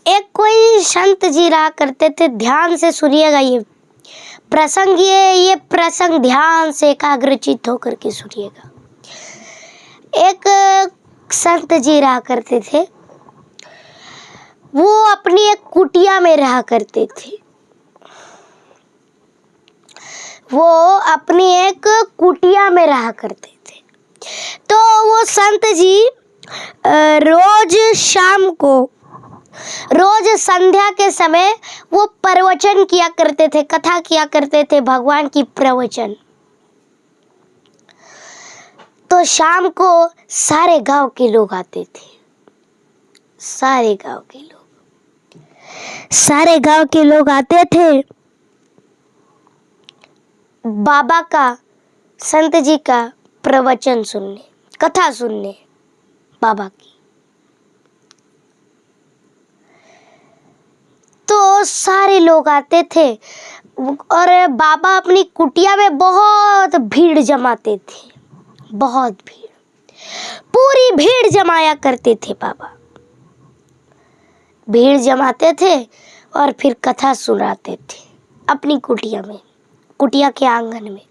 एक कोई संत जी रहा करते थे। ध्यान से सुनिएगा ये प्रसंग ध्यान से एकाग्रचित्त होकर के सुनिएगा। एक संत जी रहा करते थे। वो अपनी एक कुटिया में रहा करते थे। वो अपनी एक कुटिया में रहा करते थे। तो वो संत जी रोज शाम को, रोज संध्या के समय वो प्रवचन किया करते थे, कथा किया करते थे, भगवान की प्रवचन। तो शाम को सारे गांव के लोग आते थे। सारे गांव के लोग आते थे बाबा का, संत जी का प्रवचन सुनने, कथा सुनने बाबा की। तो सारे लोग आते थे और बाबा अपनी कुटिया में बहुत भीड़ जमाते थे। बहुत भीड़, पूरी भीड़ जमाया करते थे बाबा। भीड़ जमाते थे और फिर कथा सुनाते थे अपनी कुटिया में, कुटिया के आंगन में।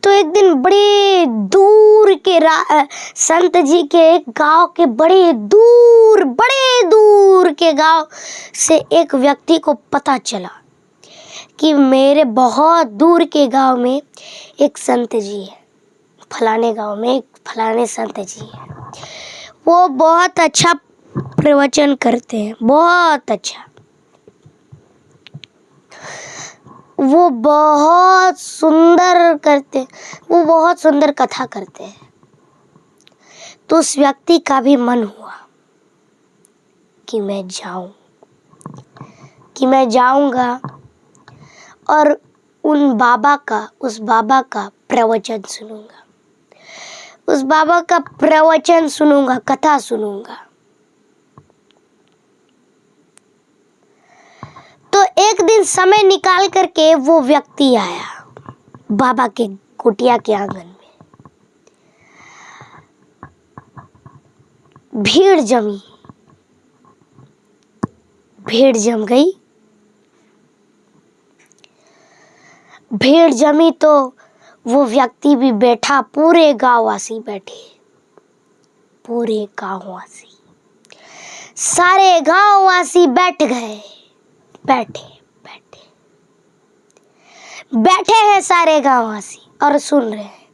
तो एक दिन बड़े दूर के संत जी के गांव के बड़े दूर के गांव से एक व्यक्ति को पता चला कि मेरे बहुत दूर के गांव में एक संत जी है। फलाने गांव में एक फलाने संत जी है। वो बहुत अच्छा प्रवचन करते हैं, बहुत अच्छा। वो बहुत सुंदर करते हैं, वो बहुत सुंदर कथा करते हैं। तो उस व्यक्ति का भी मन हुआ कि मैं जाऊं, कि मैं जाऊंगा और उस बाबा का प्रवचन सुनूंगा, उस बाबा का प्रवचन सुनूंगा, कथा सुनूंगा। तो एक दिन समय निकाल करके वो व्यक्ति आया बाबा के कुटिया के आंगन में। भीड़ जमी, भीड़ जम गई। भीड़ जमी तो वो व्यक्ति भी बैठा, पूरे गांववासी बैठे, पूरे गांववासी, सारे गांववासी बैठ गए। बैठे हैं सारे गांववासी और सुन रहे हैं।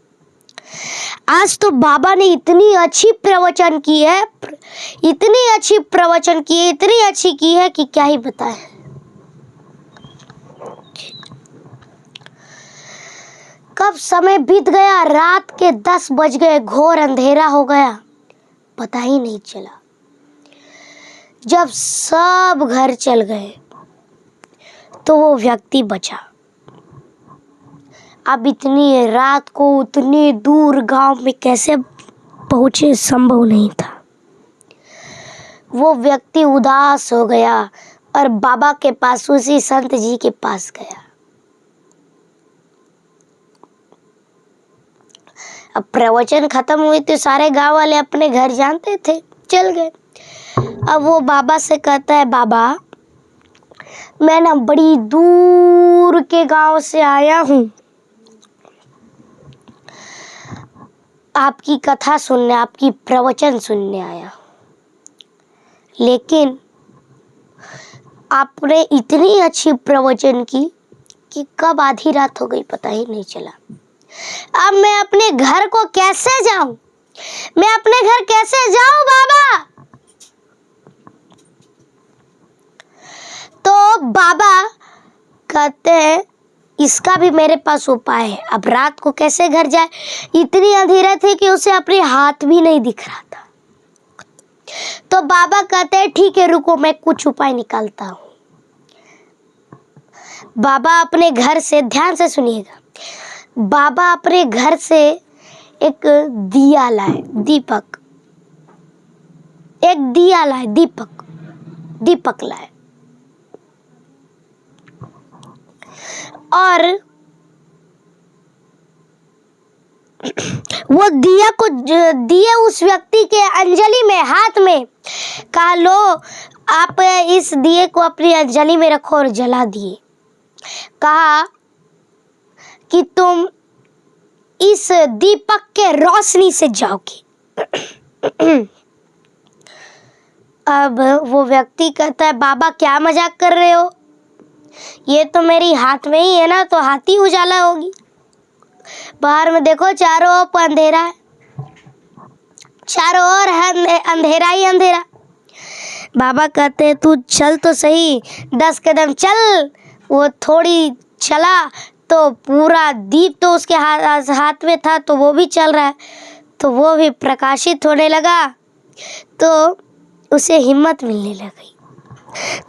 आज तो बाबा ने इतनी अच्छी प्रवचन की है, इतनी अच्छी प्रवचन की है, इतनी अच्छी की है कि क्या ही बताएं। कब समय बीत गया, रात के 10 बज गए, घोर अंधेरा हो गया, पता ही नहीं चला। जब सब घर चल गए तो वो व्यक्ति बचा। अब इतनी रात को उतनी दूर गांव में कैसे पहुंचे, संभव नहीं था। वो व्यक्ति उदास हो गया और बाबा के पास, उसी संत जी के पास गया। अब प्रवचन खत्म हुई तो सारे गांव वाले अपने घर जानते थे, चल गए। अब वो बाबा से कहता है, बाबा मैं ना बड़ी दूर के गांव से आया हूं आपकी कथा सुनने, आपकी प्रवचन सुनने आया, लेकिन आपने इतनी अच्छी प्रवचन की कि कब आधी रात हो गई पता ही नहीं चला। अब मैं अपने घर को कैसे जाऊं, मैं अपने घर कैसे जाऊं बाबा? तो बाबा कहते हैं, इसका भी मेरे पास उपाय है। अब रात को कैसे घर जाए, इतनी अंधेरा थी कि उसे अपने हाथ भी नहीं दिख रहा था। तो बाबा कहते हैं, ठीक है रुको, मैं कुछ उपाय निकालता हूं। बाबा अपने घर से, ध्यान से सुनिएगा, बाबा अपने घर से एक दिया लाए, दीपक लाए और वो दिया को दिए उस व्यक्ति के अंजलि में, हाथ में कहा लो आप इस दिए को अपनी अंजलि में रखो और जला दिए। कहा कि तुम इस दीपक के रोशनी से जाओगे। अब वो व्यक्ति कहता है बाबा क्या मजाक कर रहे हो, ये तो मेरी हाथ में ही है ना, तो हाथ ही उजाला होगी। बाहर में देखो चारों ओर अंधेरा है, चारों ओर है अंधेरा ही अंधेरा। बाबा कहते हैं तू चल तो सही, 10 कदम चल। वो थोड़ी चला तो पूरा दीप तो उसके हाथ में था, तो वो भी चल रहा है, तो वो भी प्रकाशित होने लगा, तो उसे हिम्मत मिलने लगी।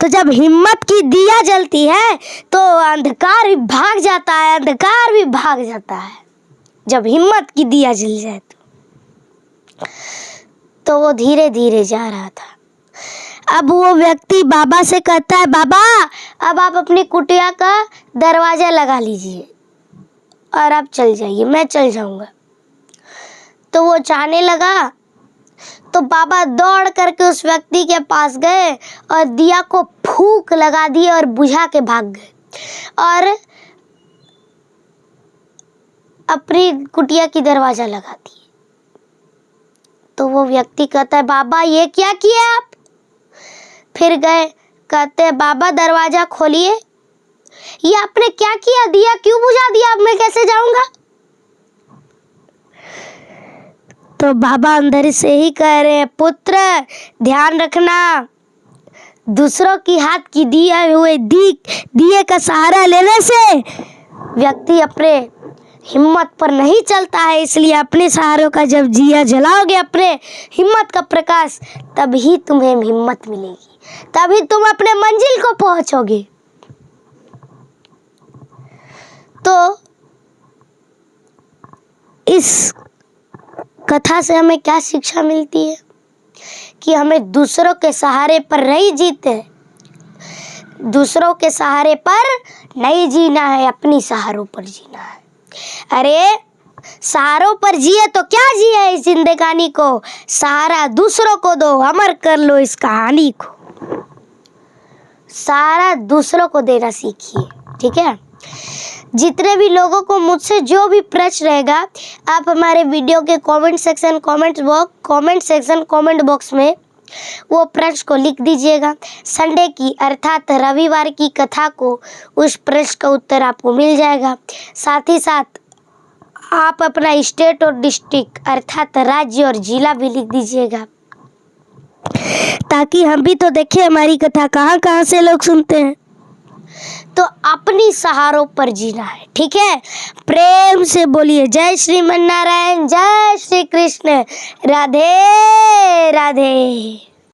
तो जब हिम्मत की दिया जलती है तो अंधकार भी भाग जाता है, अंधकार भी भाग जाता है। जब हिम्मत की दिया जल जाए तो वो धीरे धीरे जा रहा था। अब वो व्यक्ति बाबा से कहता है बाबा अब आप अपनी कुटिया का दरवाजा लगा लीजिए और आप चल जाइए, मैं चल जाऊंगा। तो वो जाने लगा, तो बाबा दौड़ करके उस व्यक्ति के पास गए और दिया को फूंक लगा दिए और बुझा के भाग गए और अपनी कुटिया की दरवाजा लगा दिए। तो वो व्यक्ति कहता है बाबा ये क्या किया आप? फिर गए, कहते हैं बाबा दरवाजा खोलिए। ये आपने क्या किया, दिया क्यों बुझा दिया, अब मैं कैसे जाऊंगा? तो बाबा अंदर से ही कह रहे हैं पुत्र ध्यान रखना, दूसरों की हाथ की दिया हुए दिए का सहारा लेने से व्यक्ति अपने हिम्मत पर नहीं चलता है। इसलिए अपने सहारों का जब दिया जलाओगे, अपने हिम्मत का प्रकाश, तभी तुम्हें हिम्मत मिलेगी, तभी तुम अपने मंजिल को पहुंचोगे। तो इस कथा से हमें क्या शिक्षा मिलती है कि हमें दूसरों के सहारे पर नहीं जीते, दूसरों के सहारे पर नहीं जीना है, अपनी सहारों पर जीना है। अरे सहारों पर जिए तो क्या जिए इस जिंदगानी को, सहारा दूसरों को दो, अमर कर लो इस कहानी को। सहारा दूसरों को देना सीखिए, ठीक है। जितने भी लोगों को मुझसे जो भी प्रश्न रहेगा, आप हमारे वीडियो के कमेंट बॉक्स में वो प्रश्न को लिख दीजिएगा। संडे की अर्थात रविवार की कथा को उस प्रश्न का उत्तर आपको मिल जाएगा। साथ ही साथ आप अपना स्टेट और डिस्ट्रिक्ट अर्थात राज्य और जिला भी लिख दीजिएगा, ताकि हम भी तो देखें हमारी कथा कहाँ कहाँ से लोग सुनते हैं। तो अपनी सहारों पर जीना है, ठीक है। प्रेम से बोलिए जय श्रीमन नारायण, जय श्री कृष्ण, राधे राधे।